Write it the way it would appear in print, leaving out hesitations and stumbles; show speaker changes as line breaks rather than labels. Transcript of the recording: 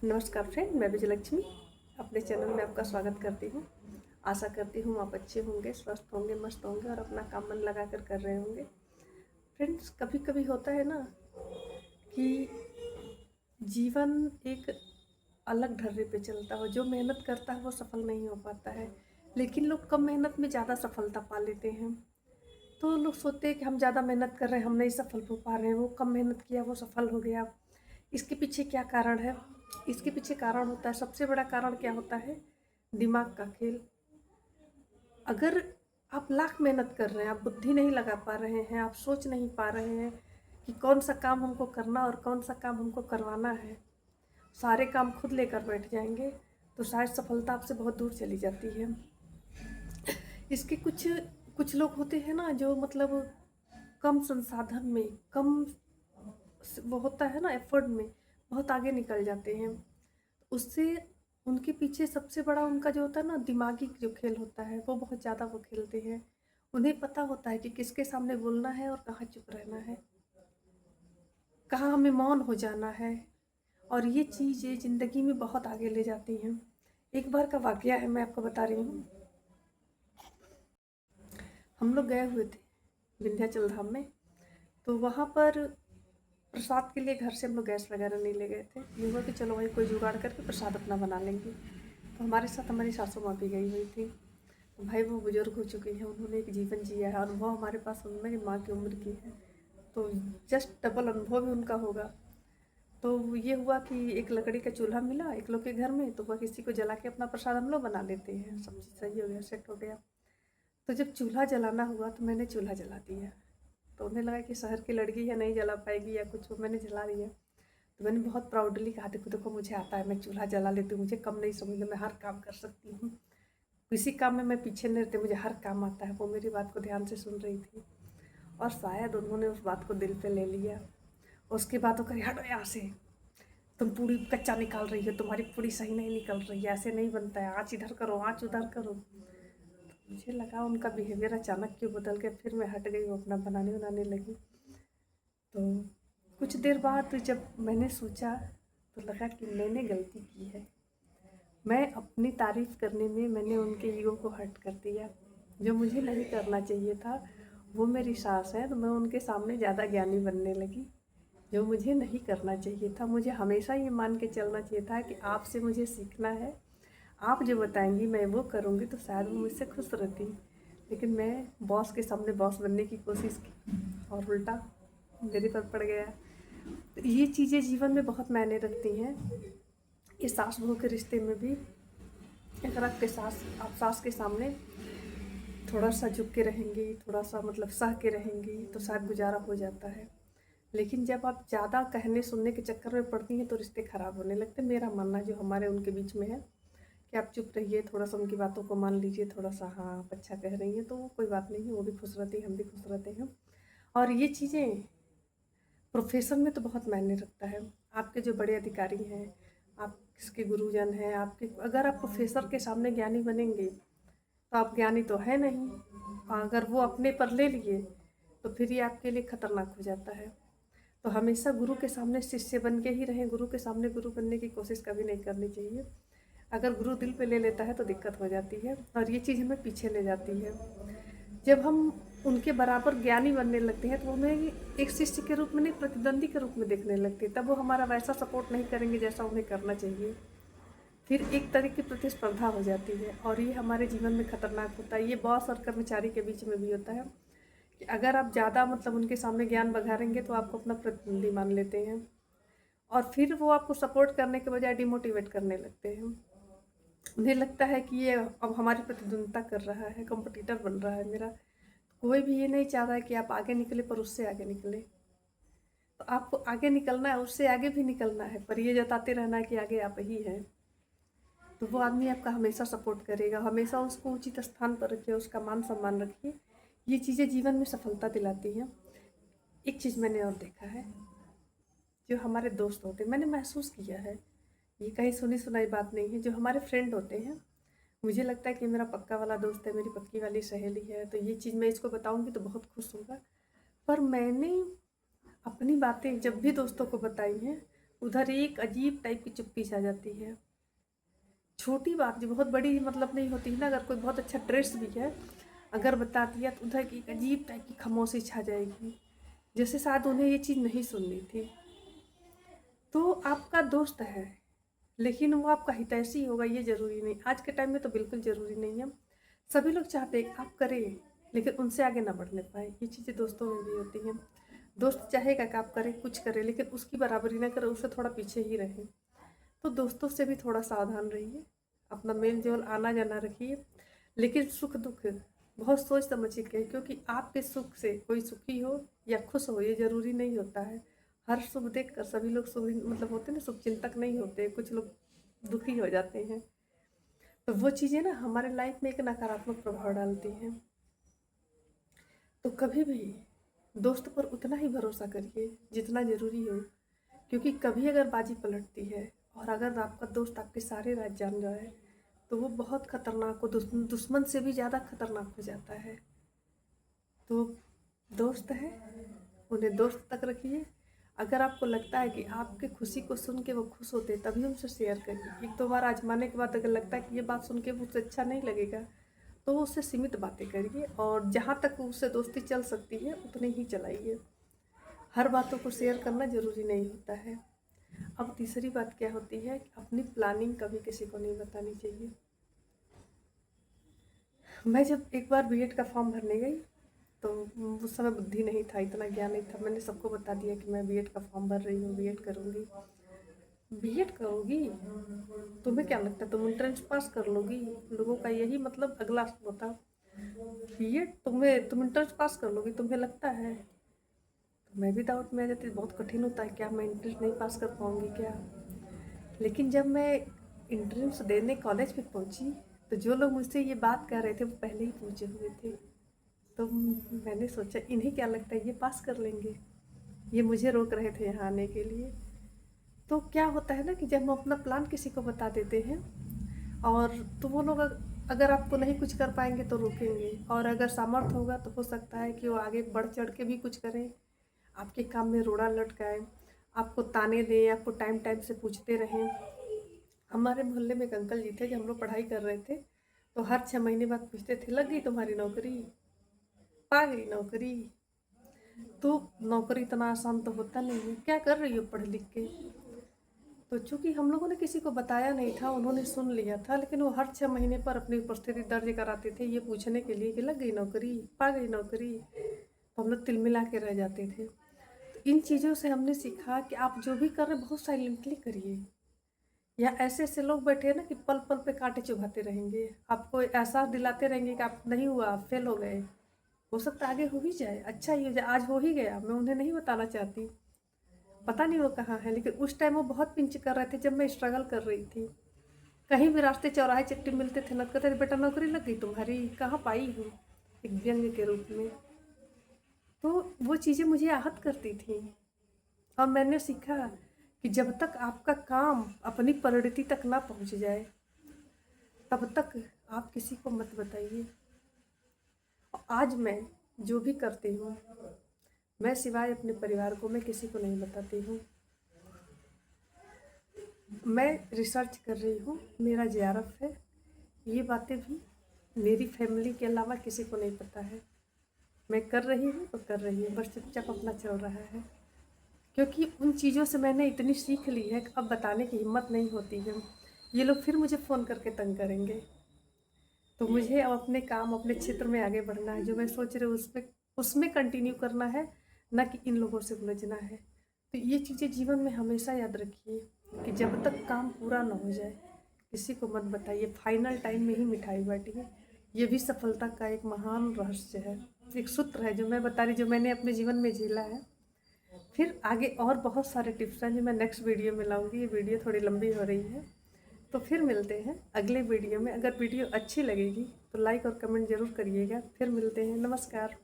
नमस्कार फ्रेंड, मैं विजयलक्ष्मी अपने चैनल में आपका स्वागत करती हूँ। आशा करती हूँ आप अच्छे होंगे, स्वस्थ होंगे, मस्त होंगे और अपना काम मन लगा कर रहे होंगे। फ्रेंड्स, कभी कभी होता है ना कि जीवन एक अलग ढर्रे पे चलता हो। जो मेहनत करता है वो सफल नहीं हो पाता है, लेकिन लोग कम मेहनत में ज़्यादा सफलता पा लेते हैं। तो लोग सोचते हैं कि हम ज़्यादा मेहनत कर रहे हैं, हम नहीं सफल हो पा रहे हैं, वो कम मेहनत किया वो सफल हो गया। इसके पीछे क्या कारण है? इसके पीछे कारण होता है, सबसे बड़ा कारण क्या होता है? दिमाग का खेल। अगर आप लाख मेहनत कर रहे हैं, आप बुद्धि नहीं लगा पा रहे हैं, आप सोच नहीं पा रहे हैं कि कौन सा काम हमको करना और कौन सा काम हमको करवाना है, सारे काम खुद लेकर बैठ जाएंगे तो शायद सफलता आपसे बहुत दूर चली जाती है। इसके कुछ कुछ लोग होते हैं ना, जो मतलब कम संसाधन में, कम वो होता है ना एफर्ट में बहुत आगे निकल जाते हैं। उससे उनके पीछे सबसे बड़ा उनका जो होता है ना दिमागी जो खेल होता है वो बहुत ज़्यादा वो खेलते हैं। उन्हें पता होता है कि किसके सामने बोलना है और कहाँ चुप रहना है, कहाँ हमें मौन हो जाना है। और ये चीज़ें ज़िंदगी में बहुत आगे ले जाती हैं। एक बार का वाकया है, मैं आपको बता रही हूँ। हम लोग गए हुए थे विंध्याचल धाम में। तो वहाँ पर प्रसाद के लिए घर से हम लोग गैस वगैरह नहीं ले गए थे। ये हुआ कि चलो वहीं कोई जुगाड़ करके प्रसाद अपना बना लेंगे। तो हमारे साथ हमारी सासू माँ भी गई हुई थी। तो भाई वो बुजुर्ग हो चुकी हैं, उन्होंने एक जीवन जिया है, अनुभव हमारे पास उनमें माँ की उम्र की है, तो जस्ट डबल अनुभव भी उनका होगा। तो ये हुआ कि एक लकड़ी का चूल्हा मिला एक लोग के घर में, तो वह किसी को जला के अपना प्रसाद हम लोग बना लेते हैं। सब चीज़ सही हो गया, सेट हो गया। तो जब चूल्हा जलाना हुआ तो मैंने चूल्हा जला दिया। तो उन्हें लगा कि शहर की लड़की है, नहीं जला पाएगी या कुछ, मैंने जला दिया। तो मैंने बहुत प्राउडली कहा, देखो देखो मुझे आता है, मैं चूल्हा जला लेती हूँ, मुझे कम नहीं समझना, मैं हर काम कर सकती हूँ, किसी काम में मैं पीछे नहीं रहती, मुझे हर काम आता है। वो मेरी बात को ध्यान से सुन रही थी और शायद उन्होंने उस बात को दिल पे ले लिया। उसके बाद वो कही, हटो यहाँ से, तुम पूरी कच्चा निकाल रही हो, तुम्हारी पूरी सही नहीं निकल रही है, ऐसे नहीं बनता है, आँच इधर करो, आँच उधर करो। मुझे लगा उनका बिहेवियर अचानक क्यों बदल गया। फिर मैं हट गई, वो अपना बनाने लगी। तो कुछ देर बाद जब मैंने सोचा तो लगा कि मैंने गलती की है। मैं अपनी तारीफ़ करने में मैंने उनके ईगो को हर्ट कर दिया। जो मुझे नहीं करना चाहिए था, वो मेरी सास है, तो मैं उनके सामने ज़्यादा ज्ञानी बनने लगी। जो मुझे नहीं करना चाहिए था, मुझे हमेशा ये मान के चलना चाहिए था कि आपसे मुझे सीखना है, आप जो बताएंगी मैं वो करूँगी, तो शायद वो मुझसे खुश रहती। लेकिन मैं बॉस के सामने बॉस बनने की कोशिश की और उल्टा मेरे पर पड़ गया। तो ये चीज़ें जीवन में बहुत मायने रखती हैं। ये सास बहू के रिश्ते में भी, अगर आप सास के सामने थोड़ा सा झुक के रहेंगी, थोड़ा सा मतलब सह के रहेंगी, तो शायद गुजारा हो जाता है। लेकिन जब आप ज़्यादा कहने सुनने के चक्कर में पड़ती हैं तो रिश्ते ख़राब होने लगते हैं। मेरा मानना जो हमारे उनके बीच में है कि आप चुप रहिए, थोड़ा सा उनकी बातों को मान लीजिए, थोड़ा सा हाँ आप अच्छा कह रही हैं तो वो कोई बात नहीं है, वो भी खुश रहती है, हम भी खुश रहते हैं। और ये चीज़ें प्रोफेशन में तो बहुत मायने रखता है। आपके जो बड़े अधिकारी हैं, आप किसके गुरुजन हैं, आपके अगर आप प्रोफेसर के सामने ज्ञानी बनेंगे तो आप ज्ञानी तो है नहीं। अगर वो अपने पर ले लिए तो फिर ये आपके लिए खतरनाक हो जाता है। तो हमेशा गुरु के सामने शिष्य बन के ही रहें, गुरु के सामने गुरु बनने की कोशिश कभी नहीं करनी चाहिए। अगर गुरु दिल पे ले लेता है तो दिक्कत हो जाती है और ये चीज़ हमें पीछे ले जाती है। जब हम उनके बराबर ज्ञानी बनने लगते हैं तो हमें एक शिष्य के रूप में नहीं, प्रतिद्वंदी के रूप में देखने लगते हैं। तब वो हमारा वैसा सपोर्ट नहीं करेंगे जैसा उन्हें करना चाहिए। फिर एक तरह की प्रतिस्पर्धा हो जाती है और ये हमारे जीवन में खतरनाक होता है। ये बॉस और कर्मचारी के बीच में भी होता है कि अगर आप ज़्यादा मतलब उनके सामने ज्ञान बघारेंगे तो आपको अपना प्रतिद्वंदी मान लेते हैं और फिर वो आपको सपोर्ट करने के बजाय डिमोटिवेट करने लगते हैं। उन्हें लगता है कि ये अब हमारी प्रतिद्वंदिता कर रहा है, कंपटीटर बन रहा है मेरा। कोई भी ये नहीं चाह रहा है कि आप आगे निकले, पर उससे आगे निकले। तो आपको आगे निकलना है, उससे आगे भी निकलना है, पर ये जताते रहना है कि आगे आप ही हैं। तो वो आदमी आपका हमेशा सपोर्ट करेगा। हमेशा उसको उचित स्थान पर रखिए, उसका मान सम्मान रखिए। ये चीज़ें जीवन में सफलता दिलाती हैं। एक चीज़ मैंने और देखा है, जो हमारे दोस्त होते हैं, मैंने महसूस किया है, ये कहीं सुनी सुनाई बात नहीं है, जो हमारे फ्रेंड होते हैं, मुझे लगता है कि मेरा पक्का वाला दोस्त है, मेरी पक्की वाली सहेली है, तो ये चीज़ मैं इसको बताऊंगी तो बहुत खुश होगा। पर मैंने अपनी बातें जब भी दोस्तों को बताई हैं उधर एक अजीब टाइप की चुप्पी छा जाती है। छोटी बात जो बहुत बड़ी मतलब नहीं होती है ना, अगर कोई बहुत अच्छा ड्रेस भी है अगर बता दिया तो उधर की एक अजीब टाइप की खामोशी छा जाएगी, जैसे शायद उन्हें ये चीज़ नहीं सुननी थी। तो आपका दोस्त है लेकिन वो आपका हितैषी होगा ये ज़रूरी नहीं, आज के टाइम में तो बिल्कुल ज़रूरी नहीं है। सभी लोग चाहते हैं आप करें लेकिन उनसे आगे ना बढ़ने पाए, ये चीज़ें दोस्तों में भी होती हैं। दोस्त चाहेगा कि आप करें कुछ करें लेकिन उसकी बराबरी ना करें, उससे थोड़ा पीछे ही रहें। तो दोस्तों से भी थोड़ा सावधान रहिए, अपना मेल जोल आना जाना रखिए, लेकिन सुख दुख बहुत सोच समझ के करें, क्योंकि आपके सुख से कोई सुखी हो या खुश हो ये ज़रूरी नहीं होता है। हर शुभ देख कर सभी लोग शुभ मतलब होते हैं ना, शुभ चिंतक नहीं होते, कुछ लोग दुखी हो जाते हैं। तो वो चीज़ें ना हमारे लाइफ में एक नकारात्मक प्रभाव डालती हैं। तो कभी भी दोस्त पर उतना ही भरोसा करिए जितना ज़रूरी हो, क्योंकि कभी अगर बाजी पलटती है और अगर आपका दोस्त आपके सारे राज जान जाए तो वो बहुत खतरनाक हो, दुश्मन से भी ज़्यादा खतरनाक हो जाता है। तो दोस्त है उन्हें दोस्त तक रखिए। अगर आपको लगता है कि आपके खुशी को सुन के वो खुश होते तभी उनसे शेयर करिए। एक दो बार आजमाने के बाद अगर लगता है कि ये बात सुन के मुझसे अच्छा नहीं लगेगा तो उससे सीमित बातें करिए, और जहाँ तक उससे दोस्ती चल सकती है उतनी ही चलाइए। हर बातों को शेयर करना ज़रूरी नहीं होता है। अब तीसरी बात क्या होती है कि अपनी प्लानिंग कभी किसी को नहीं बतानी चाहिए। मैं जब एक बार बीएड का फॉर्म भरने गई तो उस समय बुद्धि नहीं था, इतना ज्ञान नहीं था, मैंने सबको बता दिया कि मैं बीएड का फॉर्म भर रही हूँ, बीएड करूँगी। बीएड करोगी? तुम्हें क्या लगता है तुम एंट्रेंस पास कर लोगी? लोगों का यही मतलब अगला होता, बीएड तुम एंट्रेंस पास कर लोगी तुम्हें लगता है? तो मैं भी डाउट में आ जाती, बहुत कठिन होता है क्या, मैं एंट्रेंस नहीं पास कर पाऊँगी क्या? लेकिन जब मैं एंट्रेंस देने कॉलेज में पहुँची तो जो लोग मुझसे ये बात कह रहे थे वो पहले ही पहुँचे हुए थे। तो मैंने सोचा इन्हें क्या लगता है ये पास कर लेंगे, ये मुझे रोक रहे थे यहाँ आने के लिए। तो क्या होता है ना कि जब हम अपना प्लान किसी को बता देते हैं और तो वो लोग अगर आपको नहीं कुछ कर पाएंगे तो रोकेंगे, और अगर सामर्थ्य होगा तो हो सकता है कि वो आगे बढ़ चढ़ के भी कुछ करें, आपके काम में रोड़ा लटकाएं, आपको ताने दें, आपको टाइम टाइम से पूछते रहें। हमारे मोहल्ले में एक अंकल जी थे, जब हम लोग पढ़ाई कर रहे थे तो हर 6 महीने बाद पूछते थे लग गई तुम्हारी नौकरी, पा गई नौकरी? तो नौकरी इतना आसान तो होता नहीं है, क्या कर रही हो पढ़ लिख के? तो चूंकि हम लोगों ने किसी को बताया नहीं था, उन्होंने सुन लिया था, लेकिन वो हर 6 महीने पर अपनी उपस्थिति दर्ज कराते थे ये पूछने के लिए कि लग गई नौकरी, पा गई नौकरी। तो हम लोग तिलमिला के रह जाते थे। तो इन चीज़ों से हमने सीखा कि आप जो भी कर रहे बहुत साइलेंटली करिए, या ऐसे ऐसे लोग बैठे हैं ना कि पल पल पे कांटे चुभाते रहेंगे, आपको एहसास दिलाते रहेंगे कि आप नहीं हुआ, आप फेल हो गए। हो सकता है आगे हो ही जाए, अच्छा ही हो जाए, आज हो ही गया, मैं उन्हें नहीं बताना चाहती, पता नहीं वो कहाँ है, लेकिन उस टाइम वो बहुत पिंच कर रहे थे जब मैं स्ट्रगल कर रही थी। कहीं भी रास्ते चौराहे चट्टी मिलते थे ना, कहते थे बेटा नौकरी लग गई तुम्हारी, कहाँ पाई हूँ, एक व्यंग के रूप में। तो वो चीज़ें मुझे आहत करती थी, और मैंने सीखा कि जब तक आपका काम अपनी परिणति तक ना पहुँच जाए तब तक आप किसी को मत बताइए। और आज मैं जो भी करती हूँ मैं सिवाय अपने परिवार को मैं किसी को नहीं बताती हूँ। मैं रिसर्च कर रही हूँ, मेरा जेआरएफ है, ये बातें भी मेरी फैमिली के अलावा किसी को नहीं पता है। मैं कर रही हूँ तो कर रही हूँ, बस चुपचाप अपना चल रहा है, क्योंकि उन चीज़ों से मैंने इतनी सीख ली है कि अब बताने की हिम्मत नहीं होती है। ये लोग फिर मुझे फ़ोन करके तंग करेंगे। तो मुझे अब अपने काम अपने क्षेत्र में आगे बढ़ना है, जो मैं सोच रही हूँ उसमें कंटिन्यू करना है, ना कि इन लोगों से उलझना है। तो ये चीज़ें जीवन में हमेशा याद रखिए कि जब तक काम पूरा ना हो जाए किसी को मत बताइए, फाइनल टाइम में ही मिठाई बांटिए। ये भी सफलता का एक महान रहस्य है, एक सूत्र है जो मैं बता रही, जो मैंने अपने जीवन में झेला है। फिर आगे और बहुत सारे टिप्स हैं जो मैं नेक्स्ट वीडियो में लाऊंगी, ये वीडियो थोड़ी लंबी हो रही है। तो फिर मिलते हैं अगले वीडियो में। अगर वीडियो अच्छी लगेगी तो लाइक और कमेंट ज़रूर करिएगा। फिर मिलते हैं, नमस्कार।